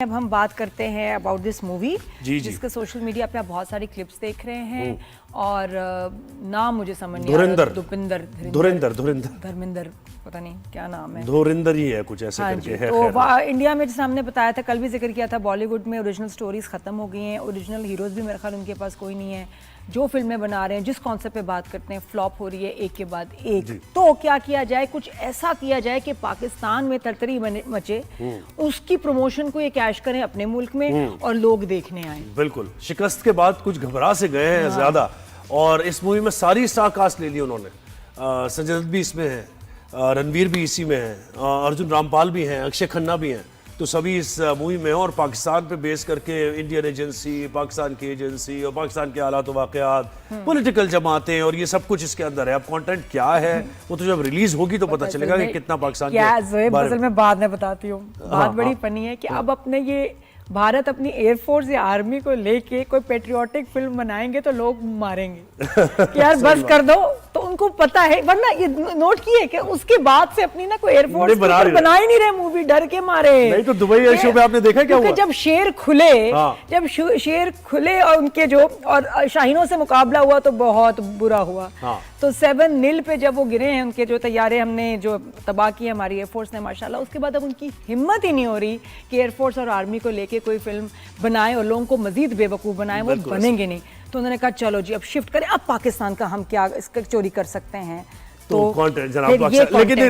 अब हम बात करते हैं अबाउट दिस मूवी जिसके सोशल मीडिया पे आप बहुत सारी क्लिप्स देख रहे हैं और नाम मुझे समझ नहीं धर्मेंद्र पता नहीं क्या नाम है, धुरिंदर ही है कुछ ऐसे करके है। तो इंडिया में जैसे हमने बताया था, कल भी जिक्र किया था, बॉलीवुड में ओरिजिनल स्टोरीज खत्म हो गई हैं, ओरिजिनल हीरोज भी मेरे ख्याल उनके पास कोई नहीं है। जो फिल्में बना रहे हैं, जिस कॉन्सेप्ट पे बात करते हैं, फ्लॉप हो रही है एक के बाद एक। तो क्या किया जाए, कुछ ऐसा किया जाए कि पाकिस्तान में तरतरी मचे, उसकी प्रमोशन को ये कैश करें अपने मुल्क में और लोग देखने आए। बिल्कुल, शिकस्त के बाद कुछ घबरा से गए हैं ज्यादा। और इस मूवी में सारी स्टार कास्ट ले ली उन्होंने। संजय दत्त भी इसमें है, रणवीर भी इसी में है, अर्जुन रामपाल भी हैं, अक्षय खन्ना भी हैं। तो सभी इस मूवी में है और पाकिस्तान पे बेस करके इंडियन एजेंसी, पाकिस्तान की एजेंसी और पाकिस्तान के हालात वाक़यात, पॉलिटिकल जमातें और ये सब कुछ इसके अंदर है। अब कंटेंट क्या है वो तो जब रिलीज होगी तो पता चलेगा कि कितना पाकिस्तान के बारे में बाद में बताती हूँ। बात बड़ी फनी है कि अब अपने ये भारत अपनी एयरफोर्स या आर्मी को लेके कोई पेट्रियोटिक फिल्म बनाएंगे तो लोग मारेंगे कि यार बस कर दो। तो उनको पता है, वरना ये नोट किए कि उसके बाद से अपनी ना कोई एयरफोर्स बना ही नहीं रहे मूवी, डर के मारे। नहीं तो दुबई एयर शो पे आपने देखा क्या हुआ? जब शेर खुले और उनके जो और शाहीनों से मुकाबला हुआ तो बहुत बुरा हुआ। तो 7-0 पे जब वो गिरे हैं, उनके जो तैयारे हमने जो तबाह की हमारी एयरफोर्स ने माशाल्लाह, उसके बाद अब उनकी हिम्मत ही नहीं हो रही कि एयरफोर्स और आर्मी को लेके कोई फिल्म बनाए और लोगों को मजीद बेवकूफ बनाए। वो बनेंगे नहीं। तो उन्होंने कहा चलो जी अब शिफ्ट करें, अब पाकिस्तान का हम क्या इसका चोरी कर सकते हैं। तो कंटेंट जनाब,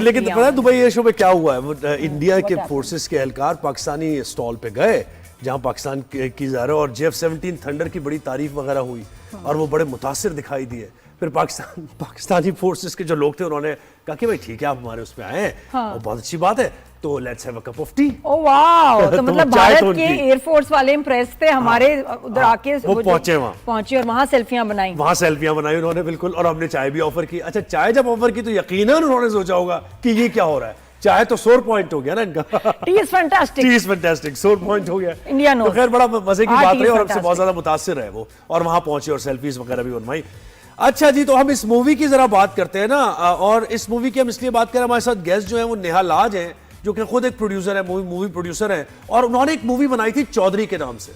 लेकिन पता है दुबई एयर शो में क्या हुआ है? वो इंडिया के फोर्सेस के एहलकार पाकिस्तानी स्टॉल पे गए जहां पाकिस्तान की जा रहे, और JF-17 थंडर की बड़ी तारीफ वगैरह हुई और वो बड़े मुतासिर दिखाई दिए। फिर पाकिस्तानी फोर्सेस के जो लोग थे उन्होंने कहा कि भाई ठीक है आप हमारे उस पे आए हैं और बहुत अच्छी बात है, तो let's have a cup of T. Oh wow! तो मतलब भारत के एयरफोर्स वाले इम्प्रेस थे, हमारे उधर आके वो पहुंचे और वहां सेल्फियां बनाई उन्होंने, बिल्कुल। और हमने चाय भी ऑफर की। अच्छा, चाय जब ऑफर की तो यकीनन उन्होंने सोचा होगा कि ये क्या हो रहा है। चाहे तो सोर पॉइंट हो गया ना इनका। टी इज फैंटास्टिक, सोर पॉइंट हो गया। इंडिया तो खैर बड़ा मजे की बात है और हमसे बहुत ज्यादा मुतासिर है वो, और वहां पहुंचे और सेल्फीज वगैरह भी बनवाई। अच्छा जी, तो हम इस मूवी की जरा बात करते हैं ना। और इस मूवी की हम इसलिए बात करें, हमारे साथ गेस्ट जो है वो नेहा लाज हैं, जो कि खुद एक प्रोड्यूसर है, मूवी प्रोड्यूसर है। और उन्होंने एक मूवी बनाई थी चौधरी के नाम से,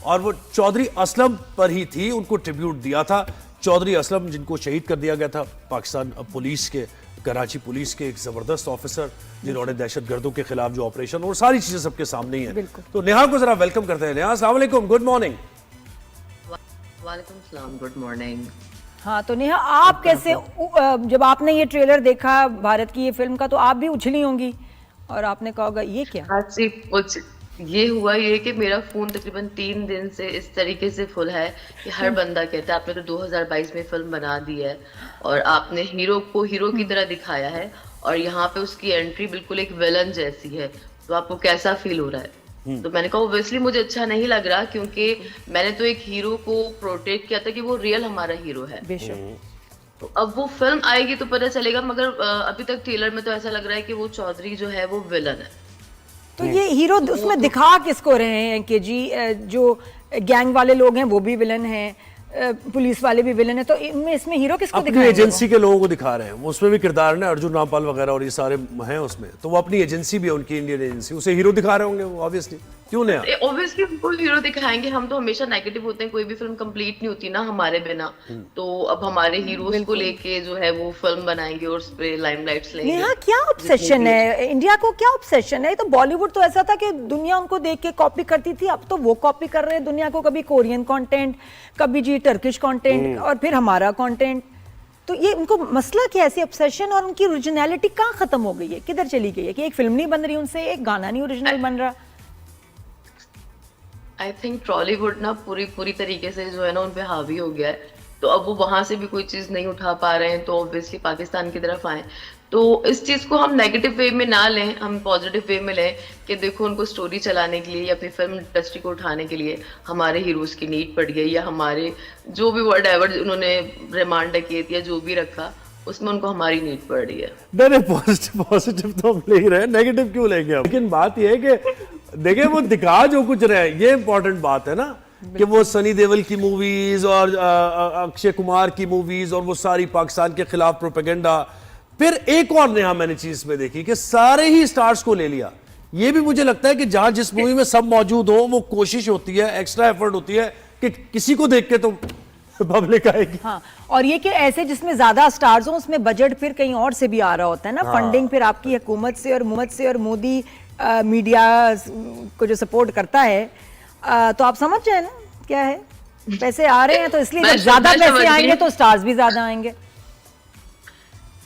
और वो चौधरी असलम पर ही थी। उनको ट्रिब्यूट दिया था चौधरी असलम, जिनको शहीद कर दिया गया था पाकिस्तान पुलिस के, कराची पुलिस के एक जबरदस्त ऑफिसर, जिन्होंने दहशतगर्दों के खिलाफ जो ऑपरेशन और सारी चीजें सबके सामने ही है। तो नेहा को जरा वेलकम करते हैं। नेहा, अस्सलाम वालेकुम, गुड मॉर्निंग। वालेकुम सलाम, गुड मॉर्निंग। हाँ, तो नेहा आप कैसे, जब आपने ये ट्रेलर देखा भारत की ये फिल्म का, तो आप भी उछली होंगी और आपने कहा होगा ये क्या? हाँ जी, कुछ ये हुआ ये कि मेरा फोन तकरीबन 3 दिन से इस तरीके से फुल है कि हर बंदा कहता है आपने तो 2022 में फिल्म बना दी है और आपने हीरो को हीरो की तरह दिखाया है और यहाँ पे उसकी एंट्री बिल्कुल एक विलन जैसी है, तो आपको कैसा फील हो रहा है? तो मैंने कहा ऑब्वियसली मुझे अच्छा नहीं लग रहा, क्योंकि मैंने तो एक हीरो को प्रोटेक्ट किया था कि वो रियल हमारा हीरो है। तो अब वो फिल्म आएगी तो पता चलेगा, मगर अभी तक ट्रेलर में तो ऐसा लग रहा है कि वो चौधरी जो है वो विलन है। तो ये हीरो उसमें दिखा किसको रहे हैं कि जी जो गैंग वाले लोग हैं वो भी विलन हैं, पुलिस वाले भी विलन है, तो इसमें हीरो किसको दिखा रहे हैं? एजेंसी के लोगों को दिखा रहे हैं। उसमें भी किरदार है अर्जुन रामपाल वगैरह और ये सारे हैं उसमें, तो वो अपनी एजेंसी भी है उनकी, इंडियन एजेंसी, उसे हीरो दिखा रहे होंगे वो ऑब्वियसली। क्यों नहीं? ऑब्वियसली उनको हीरो दिखाएंगे। हम तो हमेशा नेगेटिव होते हैं, कोई भी फिल्म कंप्लीट नहीं होती ना हमारे बिना। तो अब हमारे हीरोज को लेके जो है वो फिल्म बनाएंगे और उस पे लाइमलाइट्स लेंगे। यहाँ क्या ऑब्सेशन है इंडिया को, क्या ऑब्सेशन है? तो बॉलीवुड तो ऐसा था कि दुनिया उनको देख के कॉपी करती थी, अब तो वो कॉपी कर रहे हैं दुनिया को, कभी कोरियन कंटेंट, कभी जी टर्किश कंटेंट और फिर हमारा कंटेंट। तो ये उनको मसला क्या है, ऐसी ऑब्सेशन, और उनकी ओरिजिनलिटी कहाँ खत्म हो गई है, किधर चली गई है कि एक फिल्म नहीं बन रही उनसे, एक गाना नहीं ओरिजिनल बन रहा? आई थिंक टॉलीवुड ना पूरी तरीके से जो है ना उन पे हावी हो गया है, तो अब वो वहां से भी कोई चीज नहीं उठा पा रहे हैं, तो ऑब्वियसली पाकिस्तान की तरफ आए। तो इस चीज को हम नेगेटिव वे में ना लें, हम पॉजिटिव वे में लें कि देखो उनको स्टोरी चलाने के लिए या अपनी फिल्म इंडस्ट्री को उठाने के लिए हमारे हीरोज की नीड पड़ गई, या हमारे जो भी वर्ड एवर उन्होंने रिमांड किए या जो भी रखा उसमें उनको हमारी नीड पड़ रही है। नहीं, पॉजिटिव तो हम ले ही रहे हैं, नेगेटिव क्यों लेंगे हम? लेकिन बात यह है कि देखिए वो दिखा जो कुछ रहे, ये इंपॉर्टेंट बात है ना, कि वो सनी देओल की मूवीज और अक्षय कुमार की मूवीज और वो सारी पाकिस्तान के खिलाफ प्रोपेगेंडा। फिर एक और नया मैंने चीज में देखी कि सारे ही स्टार्स को ले लिया ये भी मुझे लगता है कि जहां जिस मूवी में सब मौजूद हो वो कोशिश होती है, एक्स्ट्रा एफर्ट होती है कि किसी को देख के तो पब्लिक आएगी। हाँ, और ये कि ऐसे जिसमें ज्यादा स्टार्स हो उसमें बजट फिर कहीं और से भी आ रहा होता है ना, फंडिंग फिर आपकी हुकूमत से और मोदी मीडिया को जो सपोर्ट करता है, तो आप समझ जाए ना क्या है, पैसे आ रहे हैं तो इसलिए जब ज्यादा पैसे आएंगे तो स्टार्स भी ज्यादा आएंगे।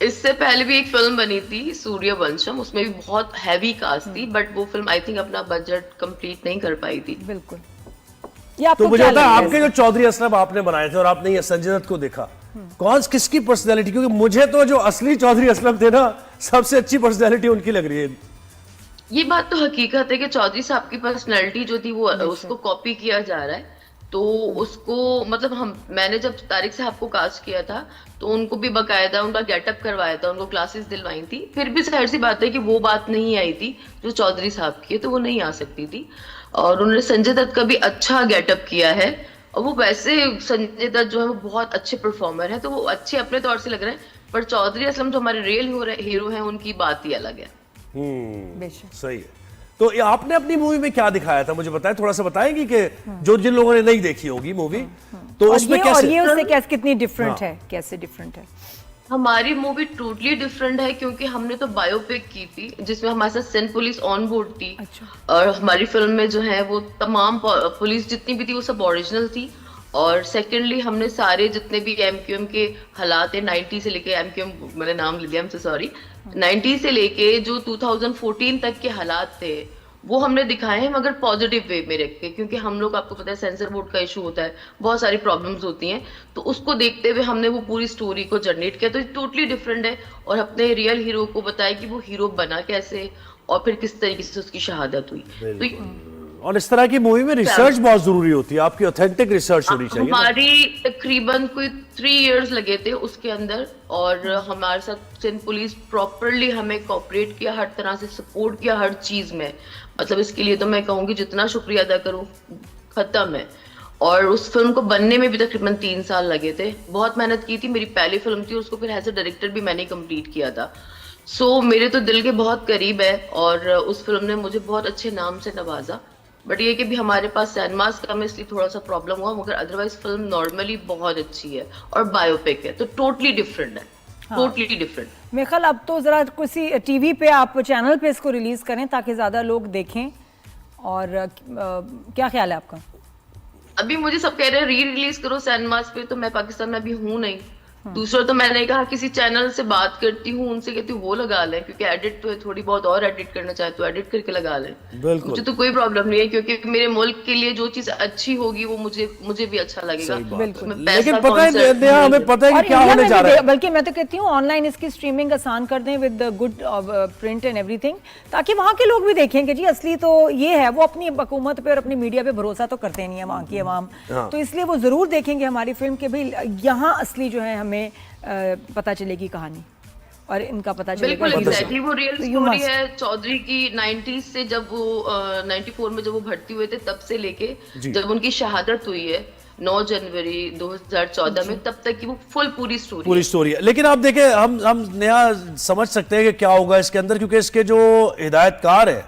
इससे पहले भी एक फिल्म बनी थी सूर्यवंशम, उसमें भी बहुत हैवी कास्ट थी, बट वो फिल्म आई थिंक अपना बजट कंप्लीट नहीं कर पाई थी। बिल्कुल। ये आपको तो मुझे क्या पता है लगता है आपके जो चौधरी असलम आपने बनाए थे और आपने ये संजय दत्त को देखा, कौन किसकी पर्सनैलिटी, क्योंकि मुझे तो जो असली चौधरी असलम थे ना सबसे अच्छी पर्सनैलिटी उनकी लग रही है। ये बात तो हकीकत है कि चौधरी साहब की पर्सनैलिटी जो थी वो उसको कॉपी किया जा रहा है, तो उसको मतलब मैंने जब तारिक साहब को कास्ट किया था तो उनको भी बकायदा उनका गेटअप करवाया था, उनको क्लासेस दिलवाई थी, फिर भी जाहिर सी बात है कि वो बात नहीं आई थी जो चौधरी साहब की है, तो वो नहीं आ सकती थी। और उन्होंने संजय दत्त का भी अच्छा गेटअप किया है, और वो वैसे संजय दत्त जो है वो बहुत अच्छे परफॉर्मर है, तो वो अच्छे अपने तौर से लग रहे हैं, पर चौधरी असलम जो हमारे रियल हीरो हैं उनकी बात ही अलग है। सही है। तो ये आपने अपनी मूवी में क्या दिखाया था, मुझे बताएं, थोड़ा सा बताएंगी कि जो जिन लोगों ने नहीं देखी होगी मूवी, तो उसमें कैसे, और ये उससे कैसे कितनी डिफरेंट है, कैसे डिफरेंट है? हमारी मूवी टोटली डिफरेंट है क्योंकि हमने तो बायोपिक की थी जिसमें हमारे साथ सिंध पुलिस ऑन बोर्ड थी। अच्छा। और हमारी फिल्म में जो है वो तमाम पुलिस जितनी भी थी वो सब ओरिजिनल थी। और सेकेंडली हमने सारे जितने भी एमक्यूएम के हालात है 90 से लेके, एमक्यूएम मैंने नाम ले लिया, सॉरी, 90 से लेके जो 2014 तक के हालात थे वो हमने दिखाए हैं, मगर पॉजिटिव वे में रख के, क्योंकि हम लोग, आपको पता है सेंसर बोर्ड का इशू होता है, बहुत सारी प्रॉब्लम्स होती हैं, तो उसको देखते हुए हमने वो पूरी स्टोरी को जनरेट किया। तो ये टोटली डिफरेंट है, और अपने रियल हीरो को बताया कि वो हीरो बना कैसे और फिर किस तरीके से उसकी शहादत हुई। तो और इस तरह की मूवी में रिसर्च बहुत जरूरी होती है, आपकी ऑथेंटिक रिसर्च होनी चाहिए। हमारी तकरीबन कोई 3 इयर्स लगे थे उसके अंदर, और हमारे साथ सिंध पुलिस प्रॉपरली हमें कोऑपरेट किया, हर तरह से सपोर्ट किया हर चीज में। मतलब इसके लिए तो मैं कहूंगी जितना शुक्रिया अदा करूं खत्म है। और उस फिल्म को बनने में भी तकरीबन 3 साल लगे थे, बहुत मेहनत की थी। मेरी पहली फिल्म थी, उसको फिर एज ए डायरेक्टर भी मैंने कंप्लीट किया था। सो मेरे तो दिल के बहुत करीब है, और उस फिल्म ने मुझे बहुत अच्छे नाम से नवाजा। बट ये कि भी हमारे पास सैनमास कम है इसलिए थोड़ा सा प्रॉब्लम हुआ, मगर अदरवाइज फिल्म नॉर्मली बहुत अच्छी है और बायोपिक है, तो टोटली डिफरेंट है। Totally different. मेरे ख्याल अब तो जरा किसी टीवी पे आप चैनल पे इसको रिलीज करें ताकि ज्यादा लोग देखें, और क्या ख्याल है आपका? अभी मुझे सब कह रहे हैं री रिलीज करो सैनमास पे, तो मैं पाकिस्तान में अभी हूँ नहीं। दूसरा तो मैंने कहा किसी चैनल से बात करती हूँ, उनसे कहती हूँ वो लगा लें, क्योंकि एडिट तो है, थोड़ी बहुत और एडिट करना चाहे तो एडिट करके लगा लें। मुझे तो कोई प्रॉब्लम नहीं है, क्योंकि मेरे मुल्क के लिए जो चीज अच्छी होगी वो मुझे भी अच्छा लगेगा। लेकिन पता है हमें पता है कि क्या होने जा रहा है। बल्कि मैं तो कहती हूँ ऑनलाइन इसकी स्ट्रीमिंग आसान कर दें with good print and everything, ताकि वहाँ के लोग भी देखें कि जी असली तो ये है। वो अपनी हुकूमत पे और अपनी मीडिया पे भरोसा तो करते नहीं है वहाँ की अवाम, तो इसलिए वो जरूर देखेंगे हमारी फिल्म के भाई यहाँ असली जो है हमें पता चलेगी कहानी, और इनका पता चलेगा। बिल्कुल एग्जैक्टली वो रियल स्टोरी है चौधरी की। 90s से जब वो 94 में जब वो भर्ती हुए थे तब से लेके जब उनकी शहादत हुई है 9 जनवरी 2014 में, तब तक की वो पूरी स्टोरी है। लेकिन आप देखें, हम नया समझ सकते हैं कि क्या होगा इसके अंदर, क्योंकि इसके जो हिदायतकार है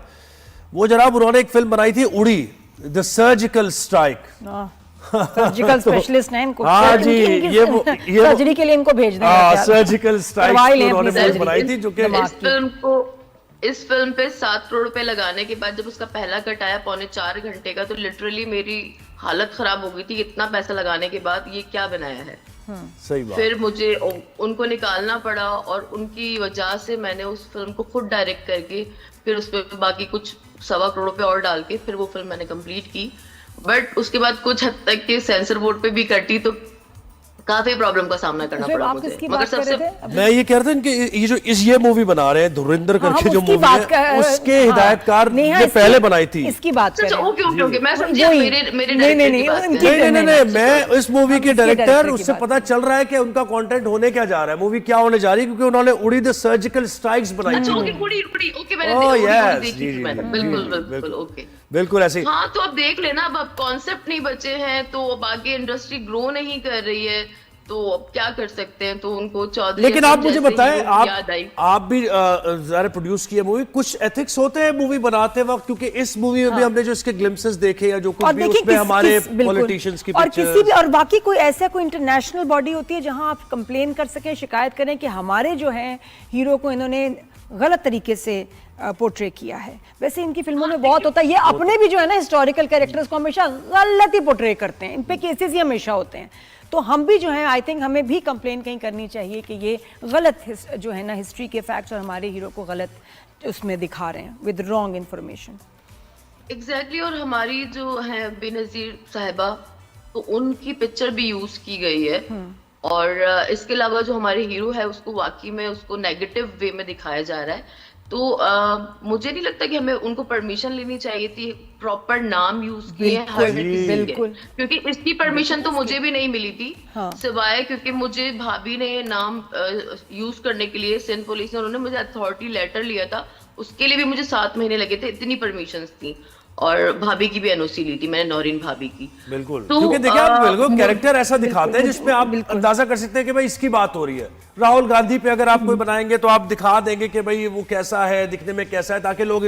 वो जनाब उन्होंने एक फिल्म बनाई थी उड़ी, the surgical strike. Surgical specialist हैं इनको। हाँ जी, ये सर्जरी के लिए इनको भेज दें। सर्जिकल स्ट्राइक उन्होंने फिल्म बनाई थी, जो कि इस फिल्म पे 7 करोड़ रुपए लगाने के बाद जब उसका पहला कट आया 3.25 घंटे का, तो लिटरली मेरी हालत खराब हो गई थी। इतना पैसा लगाने के बाद ये क्या बनाया है। सही बात। फिर मुझे उनको निकालना पड़ा, और उनकी वजह से मैंने उस फिल्म को खुद डायरेक्ट करके फिर उस पर बाकी कुछ 1.25 करोड़ रुपए और डाल के फिर वो फिल्म मैंने कंप्लीट की। बट उसके बाद कुछ हद तक के सेंसर बोर्ड पे भी कटी, तो काफी प्रॉब्लम का सामना करना पड़ा मुझे। मगर सबसे मैं ये कह रहा था कि ये मूवी बना रहे हैं धुरिंदर करके जो मूवी है, उसके हिदायतकार ने पहले बनाई थी। इसकी बात करें। ओके मैं समझी मेरे नहीं, मैं इस मूवी के डायरेक्टर, उससे पता चल रहा है कि उनका कंटेंट होने क्या जा रहा है, मूवी क्या होने जा रही है, क्योंकि उन्होंने उड़ी द सर्जिकल स्ट्राइक्स बनाई थी। बिल्कुल ऐसे। हाँ, तो अब देख लेना, अब कॉन्सेप्ट नहीं बचे हैं, तो अब आगे इंडस्ट्री ग्रो नहीं कर रही है, तो अब क्या कर सकते हैं, तो उनको चौधरी लेकिन आप मुझे जैसे बताएं, हीरो याद आई। आप भी ज़रा प्रोड्यूस किए मूवी, कुछ एथिक्स होते हैं मूवी बनाते वक्त? क्योंकि इस मूवी में भी हमने जो इसके ग्लिम्सेस देखे या जो कुछ भी उसमें हमारे पॉलिटिशियंस की और पिक्चर्स, किसी भी, और बाकी कोई ऐसा कोई इंटरनेशनल बॉडी होती है जहां आप कंप्लेन कर सकें, शिकायत करें कि हमारे जो है हीरो को इन्होंने गलत तरीके से पोर्ट्रे किया है। वैसे इनकी फिल्मों में बहुत होता है, ये अपने भी जो है ना हिस्टोरिकल कैरेक्टर्स को हमेशा गलत ही पोर्ट्रे करते हैं, इन पे केसेस ही हमेशा होते हैं। तो हम भी जो है, आई थिंक हमें भी कंप्लेन कहीं करनी चाहिए कि ये गलत जो है ना हिस्ट्री के फैक्ट्स और हमारे हीरो को गलत उसमें दिखा रहे हैं विद रॉन्ग इन्फॉर्मेशन। एग्जैक्टली और हमारी जो है बेनजीर साहिबा, तो उनकी पिक्चर भी यूज की गई है। और इसके अलावा जो हमारे हीरो है उसको वाकई में उसको नेगेटिव वे में दिखाया जा रहा है। तो मुझे नहीं लगता कि हमें उनको परमिशन लेनी चाहिए थी, प्रॉपर नाम यूज किए हैं हर किसी के, क्योंकि इसकी परमिशन तो मुझे भी नहीं मिली थी। सिवाय क्योंकि मुझे भाभी ने नाम यूज करने के लिए, सिंध पुलिस ने, उन्होंने मुझे अथॉरिटी लेटर लिया था, उसके लिए भी मुझे 7 महीने लगे थे, इतनी परमिशंस थी। और भाभी की भी एनओसी ली थी मैंने, नौरीन भाभी की। बिल्कुल, तो क्योंकि देखिए आप बिल्कुल कैरेक्टर ऐसा दिखाते हैं जिसमें आप अंदाजा कर सकते हैं कि भाई इसकी बात हो रही है। राहुल गांधी पे अगर आप कोई बनाएंगे तो आप दिखा देंगे कि भाई वो कैसा है, दिखने में कैसा है, ताकि लोग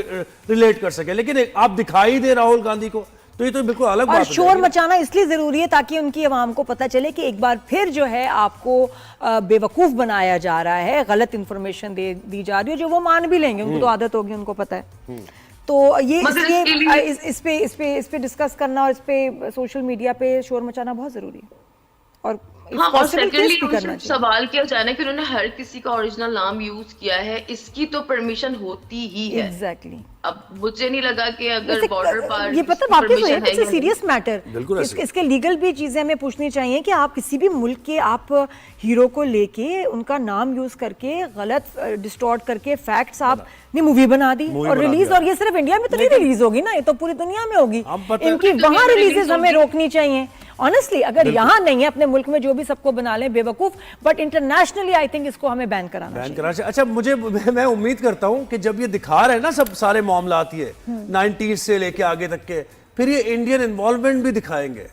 रिलेट कर सके। लेकिन आप दिखाई दे राहुल गांधी को, तो ये तो बिल्कुल अलग बात है। और शोर मचाना इसलिए जरूरी है ताकि उनकी आवाम को पता चले कि एक बार फिर जो है आपको बेवकूफ बनाया जा रहा है, गलत इंफॉर्मेशन दी जा रही है, जो वो मान भी लेंगे, उनको तो आदत होगी, उनको पता है। तो ये इसलिए इस पे डिस्कस करना और इस पे सोशल मीडिया पे शोर मचाना बहुत जरूरी है। और हाँ, और सेकेंडली उनसे सवाल किया जाए ना कि उन्होंने हर किसी का ओरिजिनल नाम यूज किया है, इसकी तो परमिशन होती ही है। एग्जैक्टली। अब मुझे नहीं लगा कि अगर बॉर्डर पार ये पता वाकई है कि सीरियस मैटर, इसके लीगल भी चीजें हमें पूछनी चाहिए कि आप किसी भी मुल्क के आप हीरो को लेके उनका नाम यूज करके गलत डिस्टॉर्ट करके फैक्ट्स आप ने मूवी बना दी और रिलीज, और ये सिर्फ इंडिया में तो नहीं रिलीज होगी ना, ये तो पूरी दुनिया में होगी। इनकी वहां रिलीजेस हमें रोकनी चाहिए ऑनेस्टली। अगर यहाँ नहीं है, अपने मुल्क में जो भी सबको बना लें बेवकूफ, बट इंटरनेशनली आई थिंक इसको हमें बैन कराना चाहिए। अच्छा, मैं उम्मीद करता हूँ कि जब ये दिखा रहे हैं ना सब सारे मामला आती है 90s से लेके आगे तक के, फिर ये इंडियन इन्वॉल्वमेंट भी दिखाएंगे,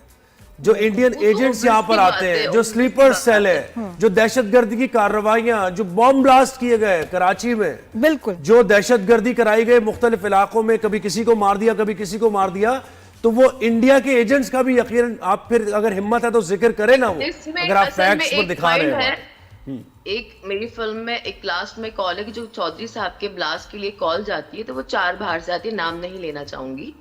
जो इंडियन एजेंट्स यहाँ पर आते हैं, जो स्लीपर सेल है, जो दहशतगर्दी की कार्रवाइयां, जो बॉम्ब ब्लास्ट किए गए कराची में, बिल्कुल, जो दहशतगर्दी कराई गई मुख्तलिफ इलाकों में, कभी किसी को मार दिया कभी किसी को मार दिया, तो वो इंडिया के एजेंट्स का भी यकीन, आप फिर अगर हिम्मत है तो जिक्र करें ना, वो अगर आप फैक्ट्स पर दिखा रहे हैं। एक मेरी फिल्म में एक लास्ट में कॉल है कि जो चौधरी साहब के ब्लास्ट के लिए कॉल जाती है तो वो 4 बाहर से आती है, नाम नहीं लेना चाहूंगी,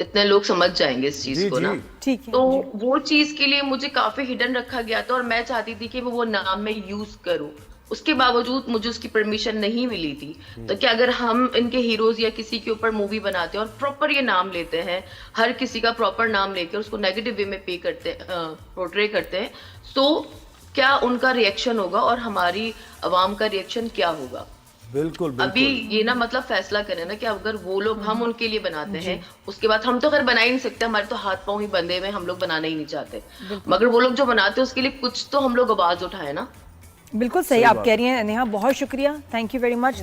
इतने लोग समझ जाएंगे इस चीज को ना। ठीक है। तो वो चीज के लिए मुझे काफी हिडन रखा गया था और मैं चाहती थी कि वो नाम मैं यूज करूं, उसके बावजूद मुझे उसकी परमिशन नहीं मिली थी। तो क्या अगर हम इनके हीरोज या किसी के ऊपर मूवी बनाते हैं और प्रॉपर ये नाम लेते हैं, हर किसी का प्रॉपर नाम लेकर उसको नेगेटिव वे में पोर्ट्रे करते हैं, तो क्या उनका रिएक्शन होगा और हमारी अवाम का रिएक्शन क्या होगा? बिल्कुल, बिल्कुल। अभी ये ना मतलब फैसला करें ना कि अगर वो लोग हम उनके लिए बनाते हैं, उसके बाद हम तो खैर बना ही नहीं सकते, हमारे तो हाथ पांव ही बंधे हुए, हम लोग बनाना ही नहीं चाहते, मगर वो लोग जो बनाते हैं उसके लिए कुछ तो हम लोग आवाज उठाए ना। बिल्कुल सही आप कह रही हैं नेहा, बहुत शुक्रिया, थैंक यू वेरी मच।